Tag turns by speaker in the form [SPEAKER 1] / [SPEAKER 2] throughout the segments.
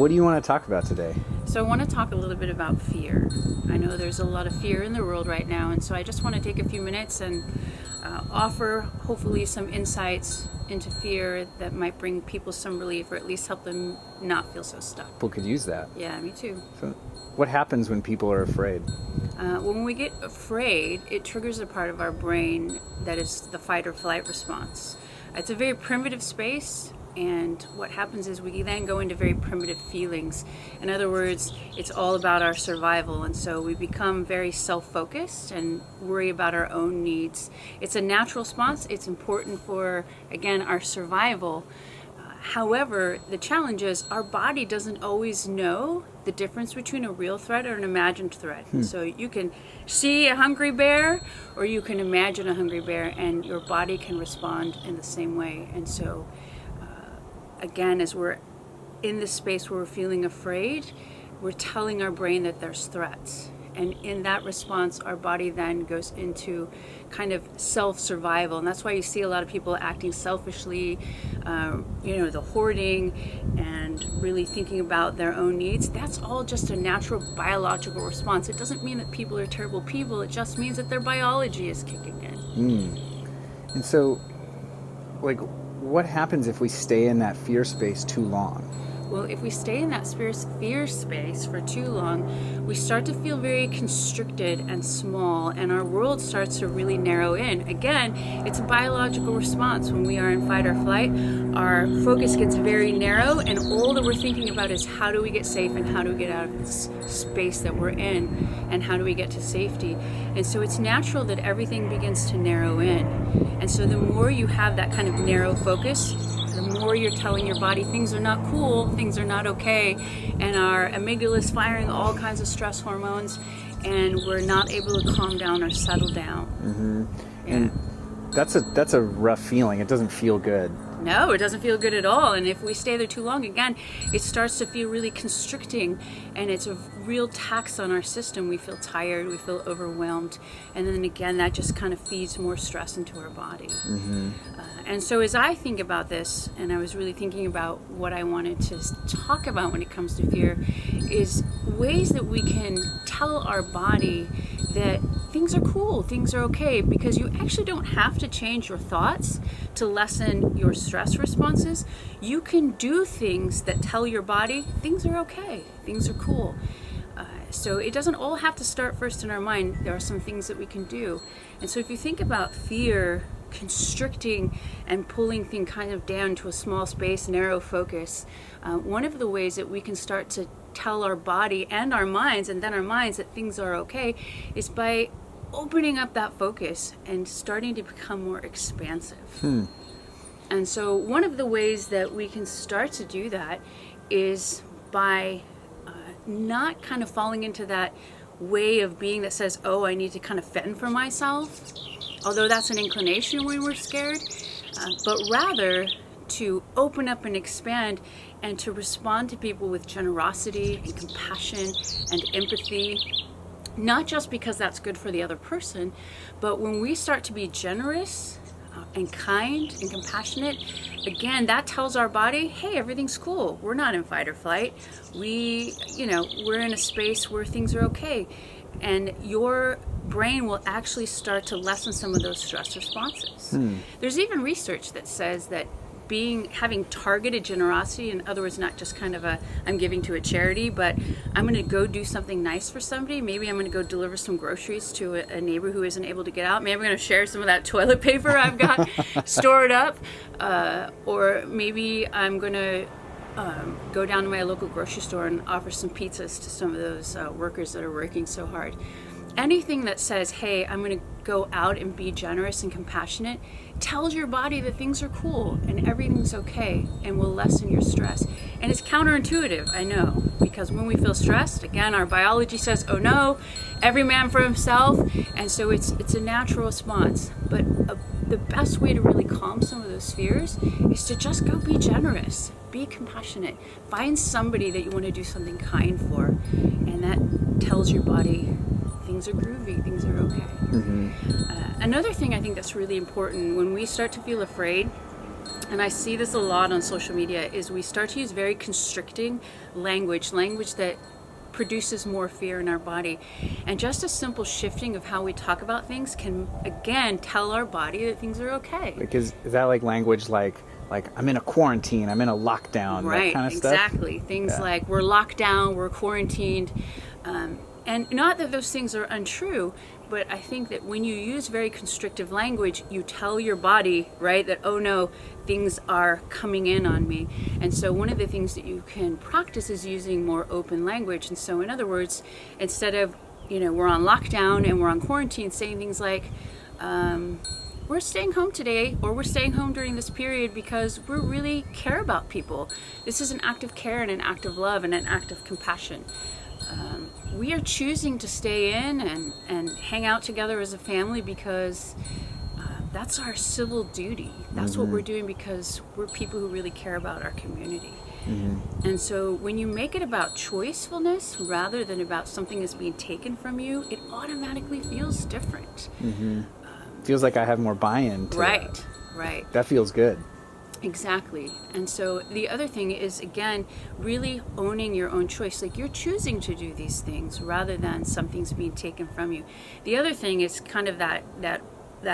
[SPEAKER 1] What do you want to talk about today?
[SPEAKER 2] So I want to talk a little bit about fear. I know there's a lot of fear in the world right now, and so I just want to take a few minutes and offer hopefully some insights into fear that might bring people some relief, or at least help them not feel so stuck.
[SPEAKER 1] People could use that.
[SPEAKER 2] Yeah, me too.
[SPEAKER 1] So what happens when people are afraid?
[SPEAKER 2] When we get afraid, it triggers a part of our brain that is the fight or flight response. It's a very primitive space. And what happens is we then go into very primitive feelings. In other words, it's all about our survival. And so we become very self-focused and worry about our own needs. It's a natural response. It's important for, again, our survival. However, the challenge is our body doesn't always know the difference between a real threat or an imagined threat. So you can see a hungry bear or you can imagine a hungry bear, and your body can respond in the same way. And so again, as we're in this space where we're feeling afraid, we're telling our brain that there's threats. And in that response, our body then goes into kind of self-survival. And that's why you see a lot of people acting selfishly, the hoarding and really thinking about their own needs. That's all just a natural biological response. It doesn't mean that people are terrible people. It just means that their biology is kicking in.
[SPEAKER 1] And so, what happens if we stay in that fear space too long?
[SPEAKER 2] Well, if we stay in that fear space for too long, we start to feel very constricted and small, and our world starts to really narrow in. Again, it's a biological response. When we are in fight or flight, our focus gets very narrow, and all that we're thinking about is how do we get safe and how do we get out of this space that we're in and how do we get to safety. And so it's natural that everything begins to narrow in. And so the more you have that kind of narrow focus, the more you're telling your body things are not cool, things are not okay, and our amygdala is firing all kinds of stress hormones, and we're not able to calm down or settle down. Yeah.
[SPEAKER 1] And that's a rough feeling. It doesn't feel good.
[SPEAKER 2] No, it doesn't feel good at all. And if we stay there too long, again, it starts to feel really constricting, and it's a real tax on our system. We feel tired, we feel overwhelmed, and then again, that just kind of feeds more stress into our body. And so as I think about this, and I was really thinking about what I wanted to talk about when it comes to fear, is ways that we can tell our body that things are cool, things are okay, because you actually don't have to change your thoughts to lessen your stress responses. You can do things that tell your body things are okay, things are cool. So it doesn't all have to start first in our mind. There are some things that we can do. And so if you think about fear constricting and pulling things kind of down to a small space, narrow focus, one of the ways that we can start to tell our body and our minds, and then our minds, that things are okay, is by opening up that focus and starting to become more expansive. And so one of the ways that we can start to do that is by not kind of falling into that way of being that says, oh, I need to kind of fend for myself, although that's an inclination when we're scared, but rather to open up and expand and to respond to people with generosity and compassion and empathy, not just because that's good for the other person, but when we start to be generous and kind and compassionate, again, that tells our body, hey, everything's cool. We're not in fight or flight. We're in a space where things are okay. And your brain will actually start to lessen some of those stress responses. There's even research that says that having targeted generosity, in other words, not just kind of I'm giving to a charity, but I'm going to go do something nice for somebody. Maybe I'm going to go deliver some groceries to a neighbor who isn't able to get out. Maybe I'm going to share some of that toilet paper I've got stored up, or maybe I'm going to go down to my local grocery store and offer some pizzas to some of those workers that are working so hard. Anything that says, hey, I'm going to go out and be generous and compassionate, tells your body that things are cool and everything's okay and will lessen your stress. And it's counterintuitive, I know, because when we feel stressed, again, our biology says, oh no, every man for himself. And so it's a natural response. But the best way to really calm some of those fears is to just go be generous, be compassionate, find somebody that you want to do something kind for, and that tells your body things are groovy, things are okay. Another thing I think that's really important when we start to feel afraid and I see this a lot on social media, is we start to use very constricting language that produces more fear in our body. And just a simple shifting of how we talk about things can, again, tell our body that things are okay.
[SPEAKER 1] Like is that like language like I'm in a quarantine, I'm in a lockdown,
[SPEAKER 2] Right,
[SPEAKER 1] that kind of stuff?
[SPEAKER 2] exactly. Things like we're locked down, we're quarantined. And not that those things are untrue, but I think that when you use very constrictive language, you tell your body, right, that, oh no, things are coming in on me. And so one of the things that you can practice is using more open language. And so in other words, instead of, we're on lockdown and we're on quarantine, saying things like, we're staying home today, or we're staying home during this period because we really care about people. This is an act of care and an act of love and an act of compassion. We are choosing to stay in and hang out together as a family because that's our civil duty. That's what we're doing because we're people who really care about our community. And so when you make it about choicefulness rather than about something that's being taken from you, it automatically feels different.
[SPEAKER 1] Feels like I have more buy-in to that.
[SPEAKER 2] Right.
[SPEAKER 1] That feels good.
[SPEAKER 2] Exactly. And so the other thing is, again, really owning your own choice. Like, you're choosing to do these things rather than something's being taken from you. The other thing is kind of that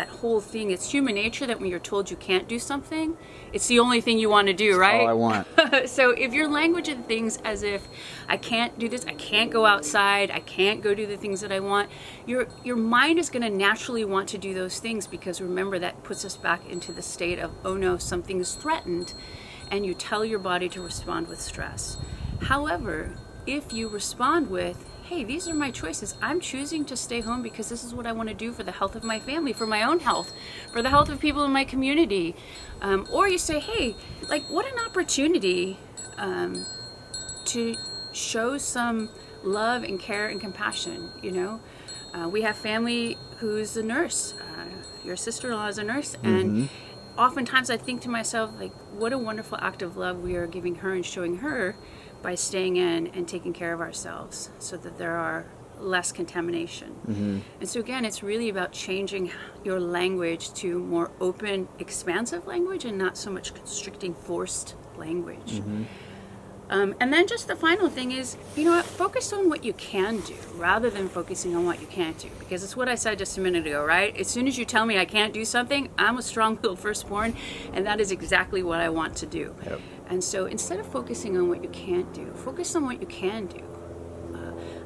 [SPEAKER 2] whole thing. It's human nature that when you're told you can't do something, it's the only thing you want to do, right?
[SPEAKER 1] All I want.
[SPEAKER 2] So if you're languaging things as if I can't do this, I can't go outside, I can't go do the things that I want, your mind is going to naturally want to do those things, because remember, that puts us back into the state of, oh no, something is threatened, and you tell your body to respond with stress. However, if you respond with, hey, these are my choices. I'm choosing to stay home because this is what I want to do for the health of my family, for my own health, for the health of people in my community. Or you say, hey, like, what an opportunity to show some love and care and compassion, We have family who's a nurse. Your sister-in-law is a nurse. And oftentimes I think to myself, like, what a wonderful act of love we are giving her and showing her by staying in and taking care of ourselves so that there are less contamination. And so again, it's really about changing your language to more open, expansive language, and not so much constricting, forced language. And then just the final thing is, focus on what you can do rather than focusing on what you can't do. Because it's what I said just a minute ago, right? As soon as you tell me I can't do something, I'm a strong-willed firstborn, and that is exactly what I want to do.
[SPEAKER 1] Yep.
[SPEAKER 2] And so instead of focusing on what you can't do, focus on what you can do.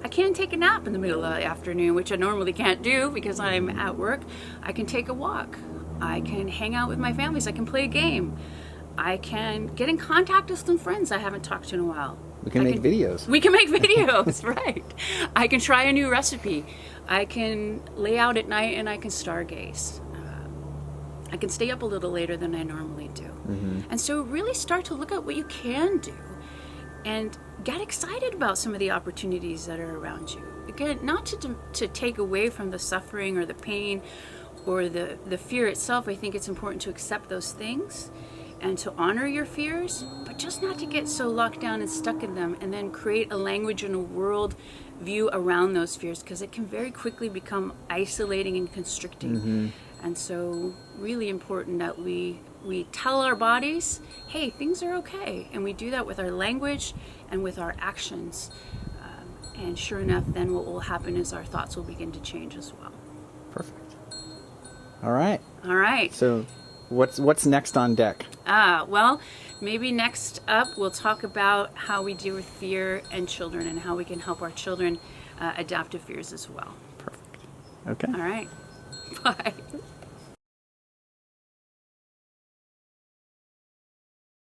[SPEAKER 2] I can take a nap in the middle of the afternoon, which I normally can't do because I'm at work. I can take a walk. I can hang out with my families. I can play a game. I can get in contact with some friends I haven't talked to in a while.
[SPEAKER 1] We can make videos.
[SPEAKER 2] We can make videos, right. I can try a new recipe. I can lay out at night and I can stargaze. I can stay up a little later than I normally do. And so really start to look at what you can do and get excited about some of the opportunities that are around you. Again, not to take away from the suffering or the pain or the fear itself. I think it's important to accept those things and to honor your fears, but just not to get so locked down and stuck in them and then create a language and a world view around those fears, because it can very quickly become isolating and constricting. And so really important that we tell our bodies, hey, things are okay. And we do that with our language and with our actions. And sure enough, then what will happen is our thoughts will begin to change as well.
[SPEAKER 1] Perfect. All right.
[SPEAKER 2] All right.
[SPEAKER 1] So what's next on deck?
[SPEAKER 2] Well, maybe next up we'll talk about how we deal with fear and children and how we can help our children adapt to fears as well.
[SPEAKER 1] Perfect. Okay.
[SPEAKER 2] All right. Bye.